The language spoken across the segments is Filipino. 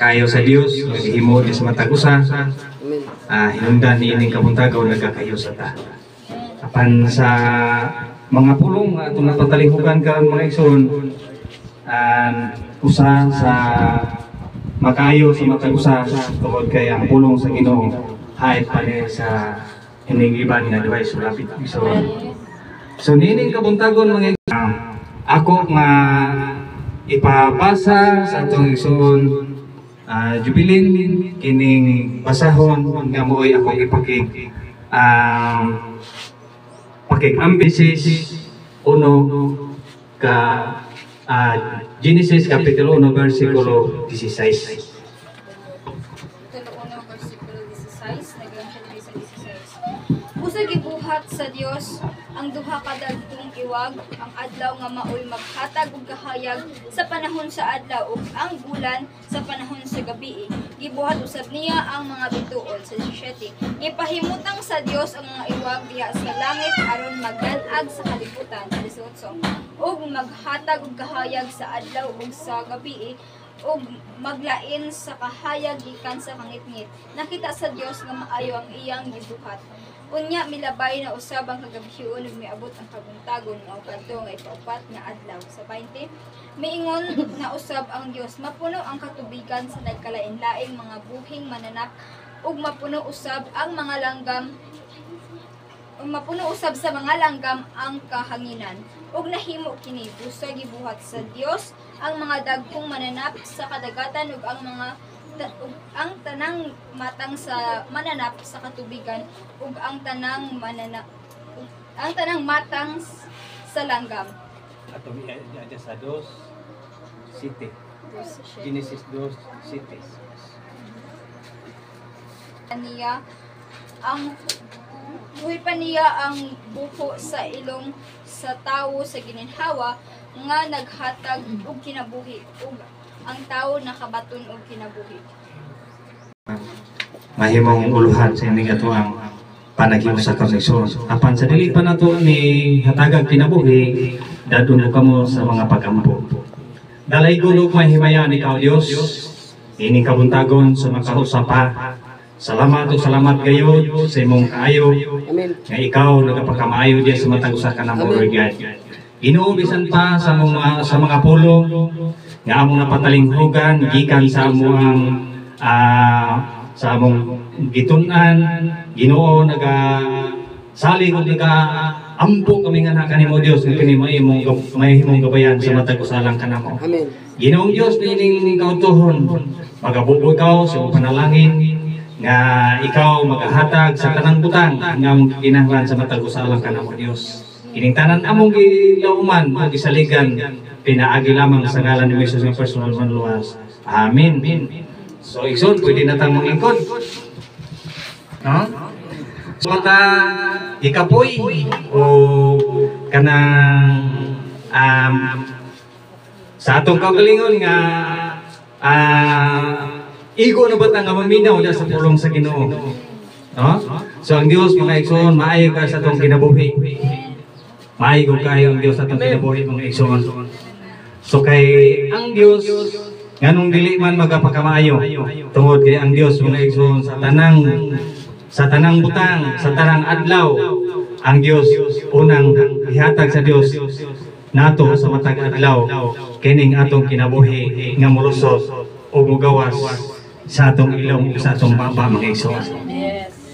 Kayo sa Dios, naghihimo di sa matag usa. Hinungdan ni ining kabuntagaw nagkakayo sa ta. Apan sa mga pulong atong napatalihugan karon mga igsoon, usa sa makayo sa matag usa tungod kay ang pulong sa Ginoo hayop pa ni sa ining iban nga device lapit igsoon. So nining kabuntagon mga ako nga ipabasa sa atong igsoon Jubilin kining basahon nga mo'y ako ipakig pakig-ambisis 1 ka Genesis Kapitulo 1 versikulo 16. Busa gibuhat sa Dios ang duha ka dagkong iwag, ang adlaw nga maoy maghatag og kahayag sa panahon sa adlaw ug ang bulan sa panahon sa gabi. Gibuhat usab niya ang mga bituon sa 17. Gipahimutang sa Dios ang mga iwag diha sa langit aron magdan-ag sa kalibutan 18. Ug maghatag og kahayag sa adlaw ug sa gabi ug maglain sa kahayag gikan sa kangitngit. Nakita sa Dios nga maayo ang iyang gibuhat. Unya milabay na usab ang kagabion ug miabot ang kabuntagon nga kadto nga ikaupat nga adlaw sa 20. Miingon na usab ang Dios mapuno ang katubigan sa nagkalain-laing mga buhing mananap ug mapuno usab ang mga langgam mapuno usab sa mga langgam ang kahanginan ug nahimo kini busa gibuhat sa Dios ang mga dagkong mananap sa kadagatan ug ang tanang matang sa mananap sa katubigan ug ang tanang matang sa langgam. Atong iya sa 2:7. Genesis 2:7. Buhi pa niya ang buho sa ilong sa tawo sa gininhawa nga naghatag og kinabuhi ug ang tawo nakabaton og kinabuhi. Mahimong uluhan sa ining ato ang panaghiusa ka sa apan sa dili pa nato ni hatagag kinabuhi dadun kamo sa mga pagampo. Dalay gulog mahimayan ikaw Dios ining kabuntagon sa makausapa. Salamat o salamat kayo sa imong kaayo. Nga ikaw nagapakamaayo diya sa matag usa ka namo Lord God. Inuubisan pa sa mga pulong nga among napatalinghugan gikan sa among gitun-an Ginoo salig ug ampo kami nga kanimo Dios nga kini mahimong gabayan sa matag usalang kanamo. Amen. Ginoong Dios nining kautuhon, magabubo ikaw sa iyong panalangin nga ikaw magahatag sa tanang butang nga among kinahanglan sa matag usalang kanamo Dios. Kining tanan among gilauman o gisaligan pinaagi lamang sa ngalan ni Jesus nga personal manluwas. Amen. So igsoon pwede na tang manglingkod. No? So ta ikapoy o kanang sa atong kaugalingon nga igo na ba nga maminaw na sa pulong sa Ginoo. No? So ang Dios mga igsoon maayo ka sa atong kinabuhi. Maayo kayo ang Dios sa atong kinabuhi mga igsoon. So kay ang Dios nganong dili man magapakamaayo tungod kay ang Dios mga igsoon sa tanang butang, sa tanang adlaw, ang Dios unang ihatag sa Dios nato sa matag adlaw kining atong kinabuhi nga molusot o mugawas sa atong ilong sa atong baba mga igsoon.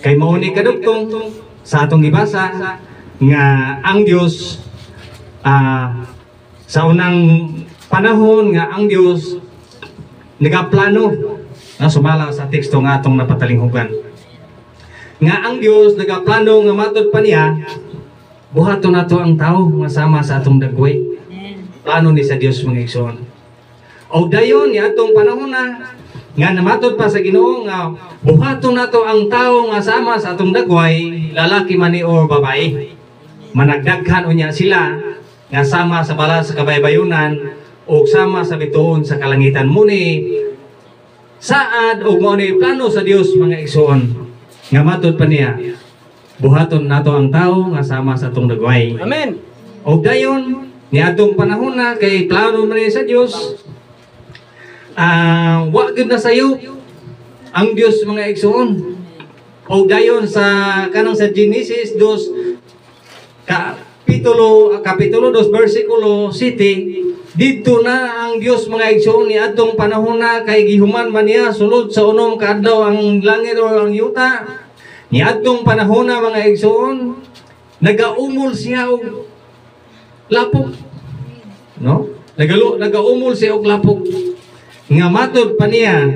Kay mao ni kadugtong sa atong gibasa nga ang Dios sa unang panahon nga ang Dios nagaplano na sumala sa teksto nga atong napatalinghugan nga ang Dios nagaplano nga matod pa niya buhaton nato ang tao nga sama sa atong dagway. Plano ni sa Dios mga igsoon. O dayon ni atong panahon na nga namatod pa sa Ginoo nga buhaton nato ang tao nga sama sa atong dagway, lalaki man ni or babae. Managdaghan unya sila nga sama sa balas sa kabaybayunan o sama sa bituon sa kalangitan muni saad o mo ni plano sa Dios mga igsoon nga matod pa niya buhaton nato ang tao nga sama sa atong dagway. Amen. O dayon ni atong panahon na kay plano man sa Dios wa gid na sayo ang Dios mga igsoon. O dayon sa kanang sa Genesis 2 kapitulo 2 bersikulo 7 dito na ang Dios mga igsoon ni atong panahon na kay gihuman man niya sulod sa unom ka adlaw ang langit o ang yuta. Ni atong panahon na mga igsoon nagaumol siya og lapok. No? Nagaumol siya og lapok. Nga matod pa niya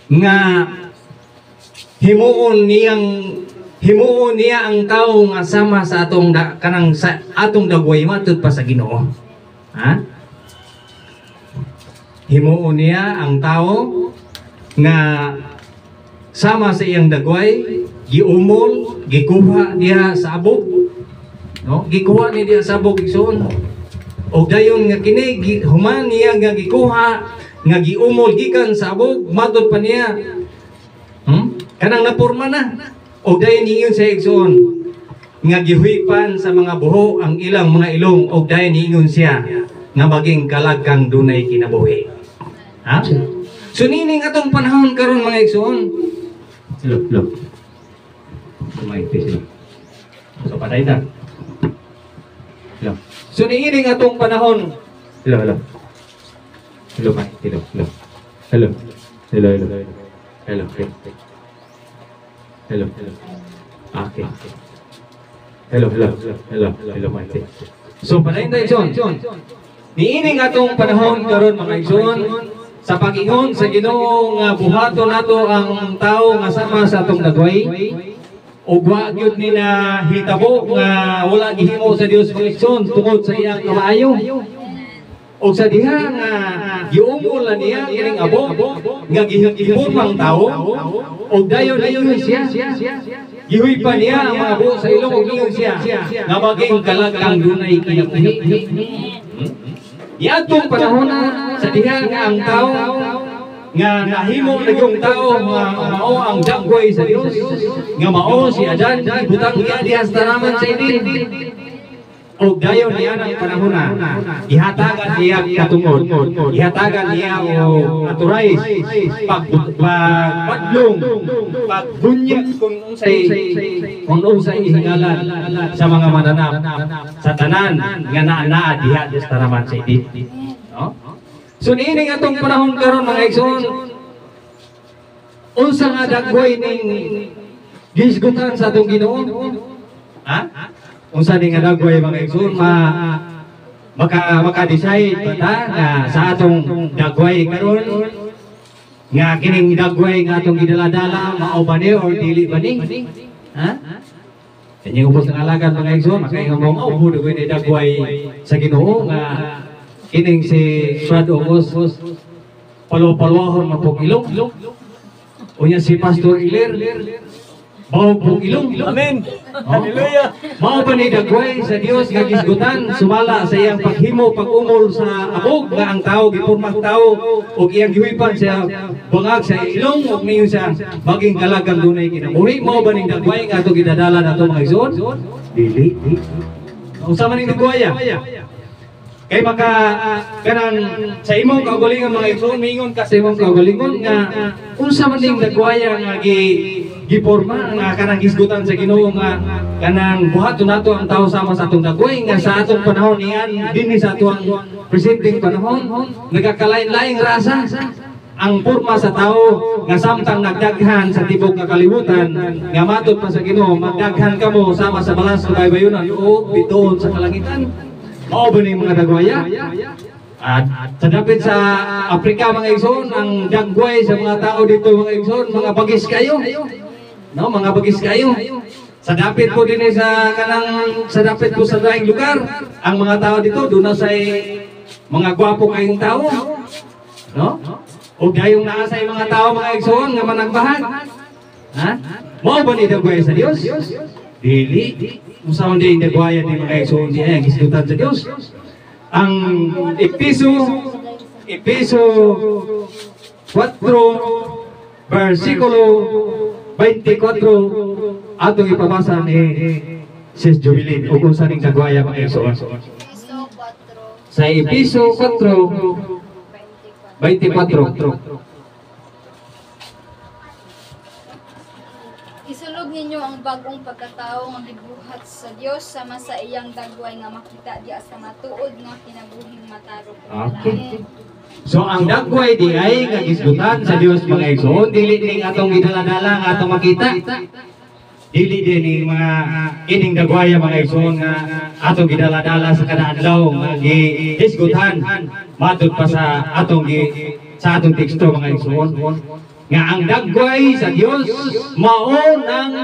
nga himuon niya ang tao nga sama sa atong kanang sa atong dagway matod pa sa Ginoo. Ha? Himuon niya ang tao nga sama sa iyang dagway, giumol, gikuha niya sa abog. No? Gikuha niya sa abog igsoon. O dayon nga kini human niya nga gikuha nga giumol gikan sa abog matod pa niya. Kanang napurma na. O dayon niingon sa igsoon nga gihuipan sa mga buho ang ilang mga ilong o dayon niingon siya nga maging kalag kang dunay kinabuhi. Ha? So nining atong panahon karon mga igsoon. Hello. Kumaiti sila. So patay ta. Hello. So nining atong panahon. Hello. Hello, Mike. Hello. Okay. Hello, Mike. So patay ta igsoon. Niining atong panahon karon mga igsoon sa pag-ingon sa Ginoo nga buhaton nato ang tao nga sama sa atong dagway ug wa gyud ni na hitabo nga wala gihimo sa Dios mga igsoon tungod sa iyang kamaayo. O sa diha nga giumol na niya kining abo nga gihipon ang tao o dayon siya gihuy pa niya ang mga abo sa ilong ug ingon siya nga maging kalagang dunay kinabuhi. Iatong panahon na sa diha nga ang tao nga nahimo na yung tao nga mao ang dagway sa Dios nga mao si Adan ibutang niya diha sa tanaman sa Eden. O dayon niya ng panahon na ihatagan niya katungod, ihatagan niya o authorize pagpadlong, pagbunyag kung unsay ihingalan sa mga mananap sa tanan nga naa diha sa tanaman sa Eden. No? So niining atong panahon karon mga igsoon unsa nga dagway ning gisgutan sa atong Ginoo? Ha? unsa ni nga dagway mga igsoon maka-decide bata nga sa atong dagway karon nga kining dagway nga atong gidala-dala mao ba ni or dili ba ni? Ha? Kanya ubos ng alagan mga igsoon, makaingon mo maubo dugay ni dagway sa Ginoo nga kining si Brad Ubos palo-palohon mapog-ilong. Unya si Pastor Iler bawog pong ilong. Amen. Hallelujah. Mao ba ni dagway sa Dios nga gisgutan sumala sa iyang paghimo pag-umol sa abog nga ang tao gipormang tao ug iyang giwipan sa bangag sa ilong ug niyo siya maging kalagang dunay kinabuhi. Mao ba ning dagway nga ato gidadala nato mga igsoon? Dili. Unsa man ning dagway? Kay maka kanang sa imong kaugalingon mga igsoon mingon ka sa imong kaugalingon nga unsa man ning dagway nga giporma nga kanang gisgutan sa Ginoo nga kanang buhaton nato ang tao sama sa atong dagway nga sa atong panahon niyan dinhi sa atong presenting panahon nagakalain-laing rasa ang porma sa tao nga samtang nagdaghan sa tibok nga kalibutan nga matud pa sa Ginoo magdaghan kamo sama sa balas nga baybayonan o bituon sa kalangitan. Mao ba ning mga dagwaya? At sa dapit sa Afrika mga igsoon ang dagway sa mga tao dito mga igsoon mga bagis kayo. No, mga bagis kayo. Sa dapit po din sa kanang sa dapit po sa daing lugar, ang mga tao dito doon na say mga gwapo kayong tao. No? O gayong naa sa mga tao mga igsoon nga managbahan. Ha? Mao ba ni dagway sa Dios? Dili. Usaon din dagway ni mga igsoon diya gisgutan sa Dios. Ang Episo 4 versikulo 24 atong ipabasa ni Sis Jubilin o kung saan yung dagwaya mga igsoon. Sa Episo 4 24 Isulog ninyo ang bagong pagkatao nga gibuhat sa Dios sama sa iyang dagway nga makita diya sa matuod nga kinabuhing matarong. Okay. So ang dagway di ay nga gisgutan sa Dios mga igsoon dili ning atong gidala-dala nga atong makita. Dili din ning mga kining dagwaya mga igsoon nga atong gidala-dala sa kada adlaw nga gisgutan matud pa sa atong teksto mga igsoon. Nga ang dagway sa Dios mao nang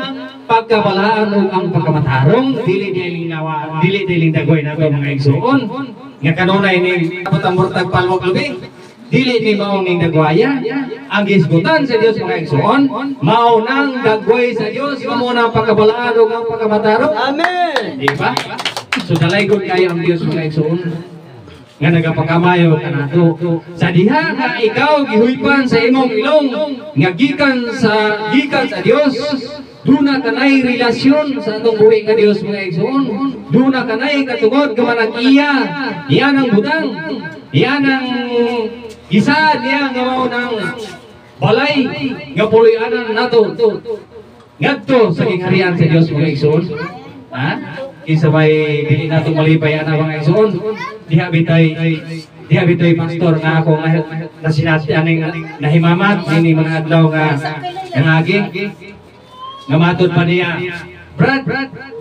pagkabalaan ug ang pagkamatarong dili diling dagway nato mga igsoon nga kanunay ni patambor-tag palwag lubi dili ni mao ning dagwaya ang gisgutan sa Dios mga igsoon mao nang dagway sa Dios mao nang pagkabalaan ug ang pagkamatarong. Amen. Di ba? So dalay gud kayo ang Dios mga igsoon nga nagapakamayo kanato sa diha nga ikaw gihuypan sa imong ilong nga gikan sa Dios duna kanay relasyon sa atong buhi nga Dios mga igsoon duna kanay katungod nga manag-iya iyan ang butang iyan ang isa niya nga mao nang balay nga puloy-anan nato ngadto sa kingharian sa Dios mga igsoon. Ha? Kinsa may dili nato malipay ana mga igsoon diha bitay pastor nga ako na sinati aning nahimamat ini mga adlaw nga nangagi nga matud pa niya Brad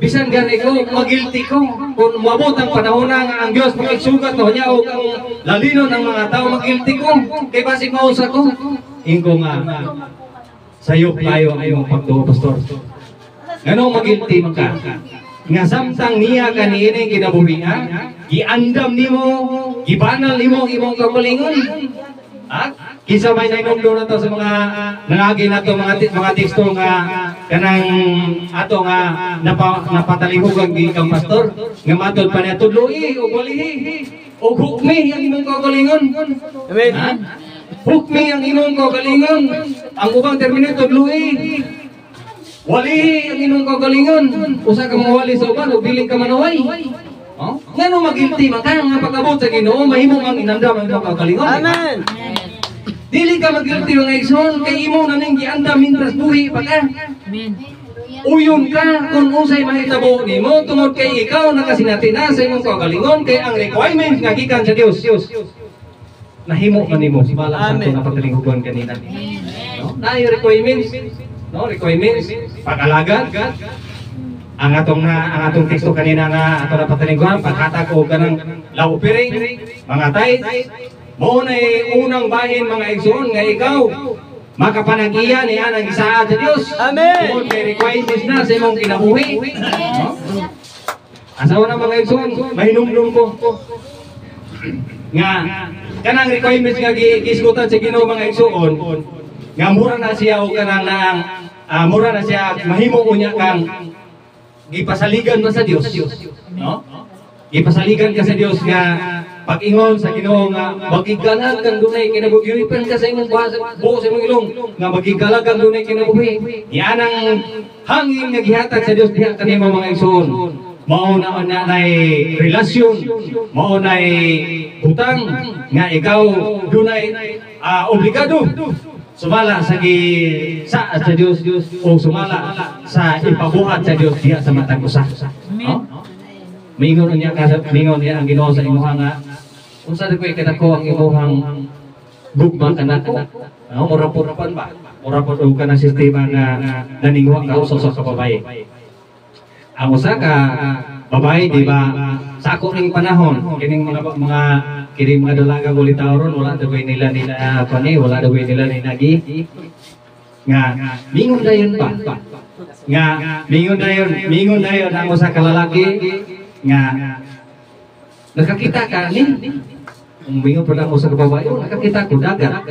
bisan gani ko magilty ko kung moabot ang panahon nga ang Dios magsugat no niya og ang lalino ng mga tao magilty ko kay basig mausa ko ingko nga sayop kayo ang imong pagtuo pastor ngano magilty man ka nga samtang niya kaniini kinabuhian giandam nimo gibanal nimo imong kaugalingon. Ha? Kinsa may nainumdo na to sa mga nangagi nato mga teksto nga kanang ato nga napatalihog ang gikang pastor nga matud pa niya tudloi ug walihi ug hukmi ang imong kaugalingon. Amen. Ha? Hukmi ang imong kaugalingon. Ang ubang termino tudloi wali ang imong kaugalingon. Usa ka mawali sa uban ug dili ka manaway. Oh? Ngano magilty man ka nga pagabot sa Ginoo mahimo ang inandam ang imong kaugalingon. Amen. Dili ka magilty mga igsoon kay imo na ning giandam mintras buhi pa ka. Amen. Uyon ka kung unsay mahitabo nimo tungod kay ikaw nakasinati na sa imong kaugalingon kay ang requirements nga gikan sa Dios. Nahimo man nimo si bala sa nga pagkalingugan kanina. No? Na requirements. No, requirements, pag-alagad, ang atong teksto kanina nga ato na patalingguhan paghatag og kanang laupiring mga tay mao na unang bahin mga igsoon nga ikaw makapanag-iya ni anang isaad sa Dios. Amen. Tungod kay requirements na sa imong kinabuhi. Asawa na mga igsoon, mahinumdum ko nga kanang requirements nga giisgutan sa Ginoo mga igsoon nga mura na siya o kanang mura na siya mahimo unya kang gipasaligan mo sa Dios, no? Gipasaligan ka sa Dios nga pag-ingon sa Ginoo nga magigalag kang dunay kinabuhi ka sa imong buo sa imong ilong nga magigalag kang dunay kinabuhi. Yan ang hangin nga gihatag sa Dios diha kanimo mga igsoon. Mao na nay relasyon, mao nay utang nga ikaw dunay obligado sumala sa Dios o sumala sa ipabuhat sa Dios diha sa matag usa. Mingon niya ang Ginoo sa imuha nga unsa di ko ikanako ang imuhang gugma kanako. Mura pan ba? Mura pod og kanang sistema nga naningwa ka usa sa babae. Ang usa ka babae di ba sa ako ning panahon kining mga dalaga ulitawron wala daw nila wala daw nila ninagi nga mingon dayon pa nga mingon dayon ang usa ka lalaki nga nakakita ka ni mingon pa lang usa ka babae nakakita ko dagat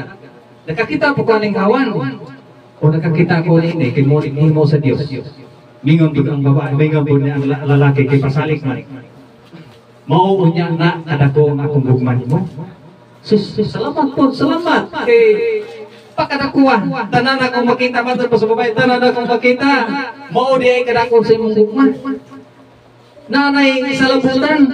nakakita po kaning awan o nakakita ko ni kay mo sa Dios mingon pud ang babae mingon pud ang lalaki kay pasalik man mao unya na kadako ang akong gugman mo. Salamat po, salamat kay pakadakuha. Tanan akong makita matod pa sa babae, tanan akong makita. Mao di ay kadako sa imong gugman. Nanay salabutan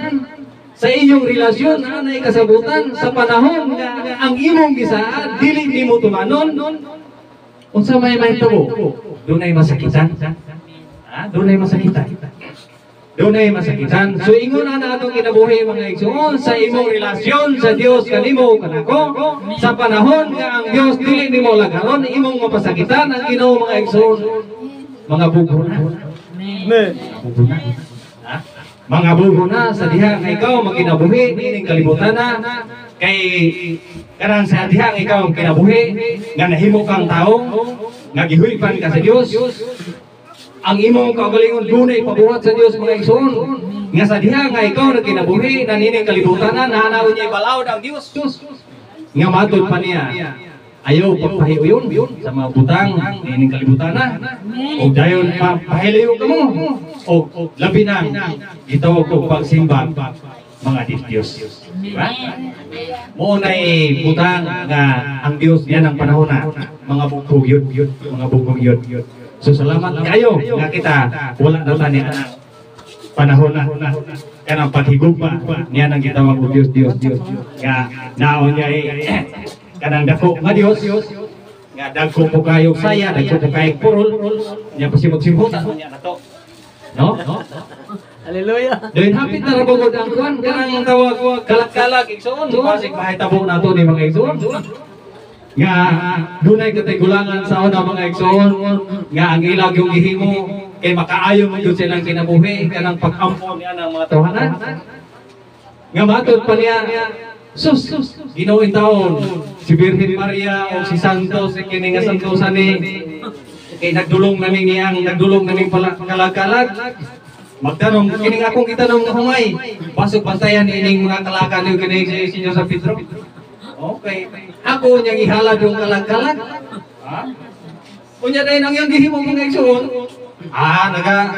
sa inyong relasyon, nanay kasabutan sa panahon nga ang imong gisaad dili nimo tumanon. Unsa may tubo? Dunay masakitan. Dunay masakitan. Dunay masakitan. So ingon na atong kinabuhi mga igsoon sa imong relasyon sa Dios kanimo kanako sa panahon nga ang Dios dili nimo lagaron imong mapasakitan ang Ginoo mga igsoon mga bugo na. Amen. Mga bugo na sa diha nga ikaw magkinabuhi ning kalibutan na kay kanang sa diha nga ikaw ang kinabuhi nga nahimo kang tawo nga gihuipan ka sa Dios. Ang imong kaugalingon dunay pabuhat sa Dios mga igsoon nga sa diha nga ikaw nagkinabuhi nanining kalibutan na nanaw niya balawd ang Dios nga matud pa niya ayaw pagpahiuyon sa mga butang nining kalibutan na o dayon pahilayo ka mo o labi na itawag ko pagsimba mga Diyos. Diba? Mo nay butang nga ang Dios yan ang panahon na mga bugog yun mga bugog yun. So salamat kayo nga kita wala daw tani panahon na kanang paghigugma niya nang gitawag og Dios nga naon niya kanang dako nga Dios nga dagko po kayo saya dagko po kayo purol niya pasimot-simutan niya nato no. Hallelujah. Doon hapit na rabogod ang kuan kanang tawag kalak-kalak igsoon basig mahitabo nato ni mga igsoon nga dunay katigulangan sa una mga igsoon nga ang ilag yung gihimo kay makaayo man yun silang kinabuhi kanang pag-ampo niya ng mga tawanan nga matod pa niya sus ginawin taon si Virgin Maria o si Santos kini nga santosan ni kay nagdulong naming pala kalag-kalag magtanong kining akong gitanong nga humay pasok bantayan ining mga kalaka niyo kini si Senyor San Pedro. Okay. Ako niyang ihalad yung kalag-kalag. Kunya dahil ang iyang gihimo mga igsoon.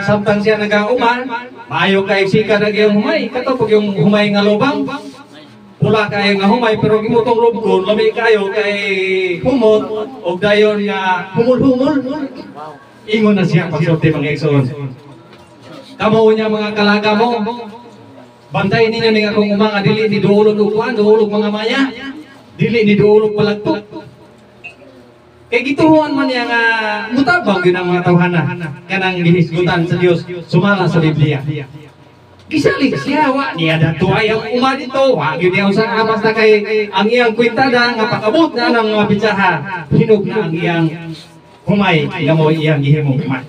Samtang siya nag-uman, maayo kay sika na yung humay. Kato pag yung humay nga lubang, pula kayo nga humay, pero gimutong lubgon, lami kayo kay humot, o dayon nga humul-humul. Ingon na siya pagsulti mga igsoon. Kamo niya mga kalaga mo, bantay ninyo ning akong umanga, dili ni duulog upuan, duulog mga maya. Dili ni duulog palagtok. Kay gituhuan man niya nga mutabang yun ang mga tawhana kanang gihisgutan sa Dios sumala sa Biblia. Gisali siya wa niya dato ay ang uma dito wa gyud niya usa amas na kay ang iyang kwintada nga pakabot na ng mga pitsaha hinog na ang iyang humay nga mo iyang gihimo humay.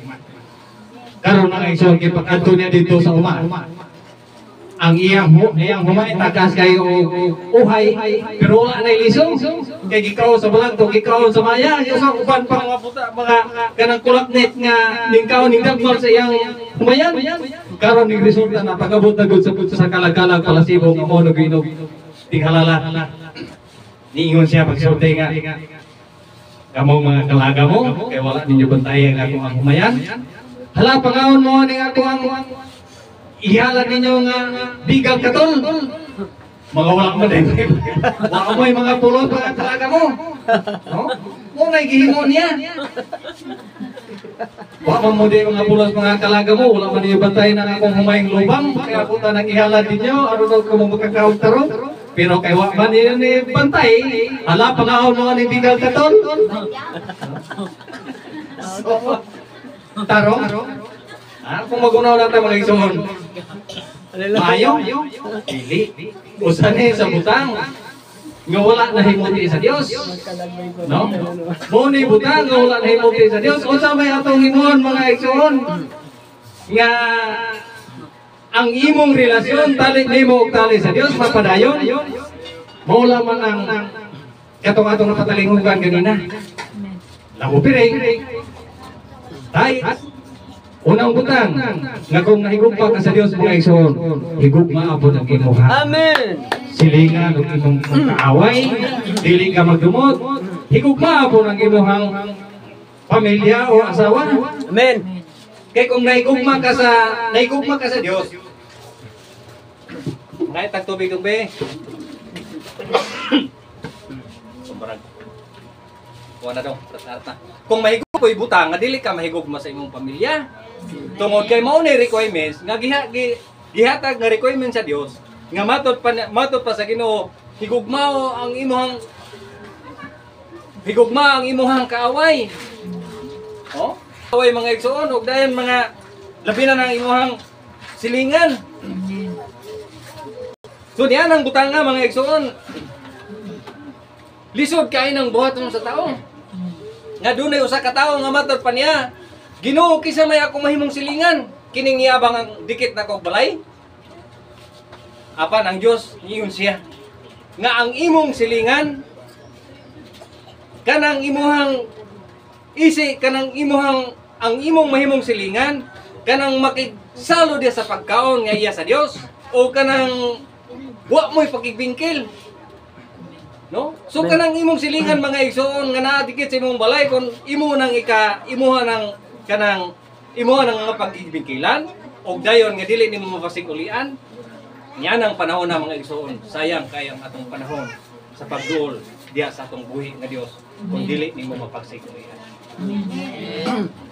Karon mga igsoon kay pag-adto niya dito sa uma. Ang iyang humay tagas kay uhay pero wala na ilisong kay gikaw sa balagto gikaw sa maya sa uban pa mga puta mga kanang kulaknet nga ningkaw ning dagmol sa iyang humayan karon ning resulta na pagabot na gud sa kalagalag palasibo nga mo naginog tinghalala niingon siya pagsulti nga kamo mga kalaga mo kay wala ninyo bantayan ako ang humayan hala pangawon mo ning ako ang ihalan ninyo nga bigang katol. Mga wala man din. Wala mo yung mga pulot mga talaga mo. No? Muna igihimo niya. Wala mo din mga pulot mga kalaga mo. Wala man yung bantay na akong humayang lubang. Kaya punta nang ihalan ninyo. Ano daw kung magkakawag taro. Pero kay wala man yun bantay. Hala, pangahon mo ang bigang katol. Tarong. Kung magunaw natin mga igsoon. Maayo, dili. Usa ni sa butang. Nga wala na himuti sa Dios. No? Mo ni butang nga wala na himuti sa Dios. Unsa may atong himuon mga igsoon? Nga ang imong relasyon tali nimo og tali sa Dios mapadayon. Mao lamang ang katong-atong napatalingugan kanina. Lamo piring. Tay unang butang, nga kung nahigugma ka sa Dios mga igsoon, higugma abot ang imuha. Amen. Silingan ug imong kaaway, dili ka magdumot. Higugma abot ang imuhang pamilya o asawa. Amen. Kay kung nahigugma ka sa Dios. Ngay tag tubig be. Sumbarag. Wala daw, tatata. Kung mahigugma ko'y butang, nga dili ka mahigugma sa imong pamilya. Tungod kay mao ni requirements nga gihatag nga requirements sa Dios nga matud pa sa Ginoo higugma ang imuhang kaaway. Oh? Kaaway mga igsoon ug dayon mga labi na ng imuhang silingan. So diyan ang butang nga mga igsoon. Lisod kay nang buhaton sa tao. Nga dunay usa ka tawo nga matud pa niya Ginoo kisa may ako mahimong silingan kining iyabang ang dikit na kog balay. Apan ang Dios niyon siya nga ang imong silingan kanang imuhang kanang ang imong mahimong silingan kanang makigsalo dia sa pagkaon nga iya sa Dios o kanang wa mo'y pakigbingkil. No? So kanang imong silingan mga igsoon nga naa dikit sa imong balay kon imuha nang mga pagbingkilan og dayon nga dili nimo mapasigulian nya nang panahon na mga igsoon sayang kay ang atong panahon sa pagduol diya sa atong buhi nga Dios kung dili nimo mapagsigulian.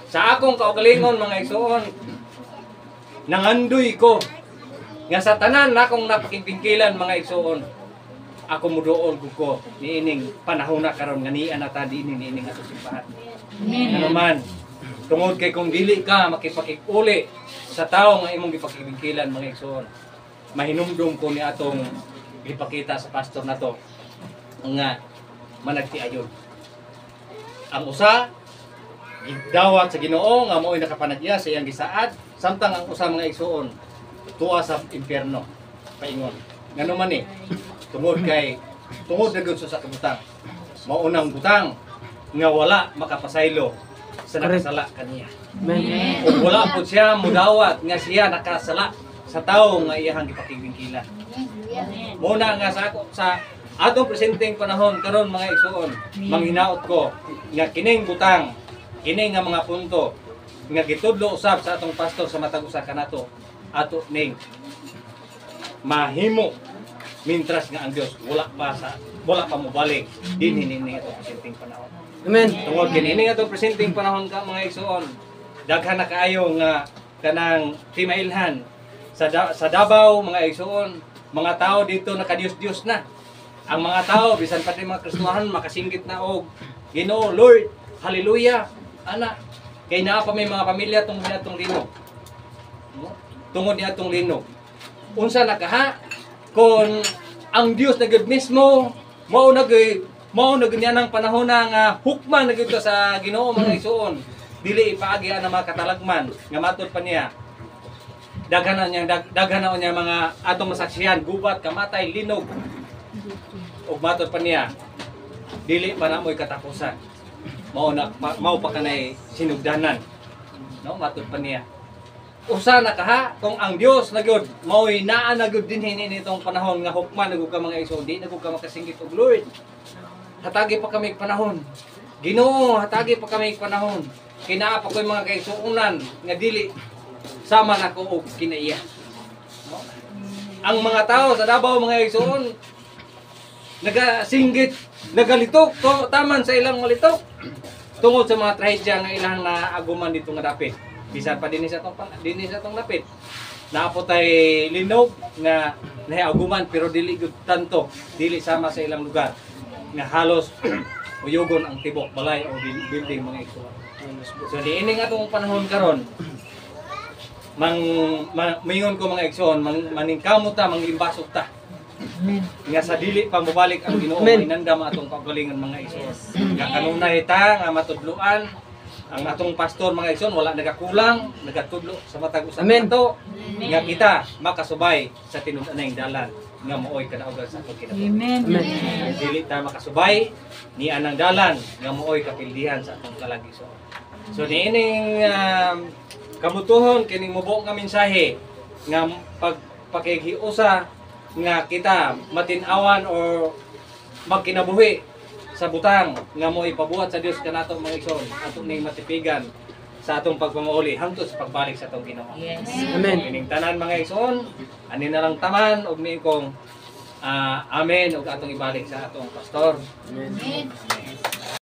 Sa akong kaugalingon mga igsoon nangandoy ko nga sa tanan na akong napakigbingkilan mga igsoon ako muduol ko niining panahon na karon nga niya nata dinhi niining ato simbahan. Ano man tungod kay kung dili ka makipakig-uli sa tao nga imong gipakigbingkilan mga igsoon, mahinumdum ko ni atong gipakita sa pastor nato nga managtiayon. Ang usa gidawat sa Ginoo nga mo'y nakapanagya sa iyang gisaad, samtang ang usa mga igsoon tuwa sa impierno. Paingon. Ngano man ni? Tungod na gud sa kabutang. Maunang butang nga wala makapasaylo sa nakasala kaniya. Amen. Kung wala po siya mudawat nga siya nakasala sa tao nga iyahang gipakigbingkilan. Muna nga sa atong presenteng panahon karon mga igsoon, manghinaot ko nga kining butang, kining nga mga punto nga gitudlo usab sa atong pastor sa matag usa kanato ato ning mahimo mintras nga ang Dios wala pa mobalik dinhi ni atong presenteng panahon. Amen. Tungod kini nga itong presenting panahon ka mga igsoon, daghan na kaayo nga kanang timailhan sa Davao mga igsoon, mga tao dito nakadiyos-diyos na. Ang mga tao bisan pati mga Kristohanon makasinggit na og Ginoo, Lord, hallelujah. Ana, kay naa pa may mga pamilya tungod ni atong linog. Tungod ni atong linog. Unsa nakaha kon ang Dios na gud mismo mao na niya ng panahon nga hukman na gito sa Ginoo mga igsoon dili ipaagi ang mga katalagman nga matud pa niya daghanan niya mga atong masaksihan gubat kamatay linog ug matud pa niya dili pa na mo'y katapusan mao pa kanay sinugdanan no matud pa niya usa na kaha kung ang Dios na gyud mao'y naa na gyud dinhi nitong panahon nga hukman na gyud ka mga igsoon di na gyud ka makasinggit og Lord hatagi pa kami panahon Ginoo hatagi pa kami panahon kinaa pa ko'y mga kaigsuonan nga dili sama na ko og kinaiya no? Ang mga tao sa Davao mga igsoon nagasinggit nagalitok to taman sa ilang malitok tungod sa mga trahedya nga ilang naaguman dito nga dapit bisan pa dinhi sa tong dapit naapotay linog nga nahiaguman pero dili gud tanto dili sama sa ilang lugar nga halos uyugon ang tibok balay o building mga igsoon. So diining atong panahon karon mingon ko mga igsoon maningkamot ta mangimbasok ta nga sa dili pa mobalik ang Ginoo inandam atong pagalingan mga igsoon nga kanunay ta nga matudloan ang atong pastor mga igsoon wala nagakulang nagatudlo sa matag usa nato nga kita makasubay sa tinud-anay dalan nga mooy kadaugan sa atong kinabuhi. Amen. Dili ta makasubay ni anang dalan nga mooy kapildihan sa atong kalagison. So niining kamutuhon kining mubo nga mensahe nga pagpakigiusa nga kita matin-awan or magkinabuhi sa butang nga mooy pabuhat sa Dios kanato mga igsoon atong ning matipigan sa atong pagpamauli hangtod sa pagbalik sa atong Ginoo. Yes. Amen. Kining tanan mga igsoon ani na lang taman og ni kong amen ug atong ibalik sa atong pastor. Amen. Amen.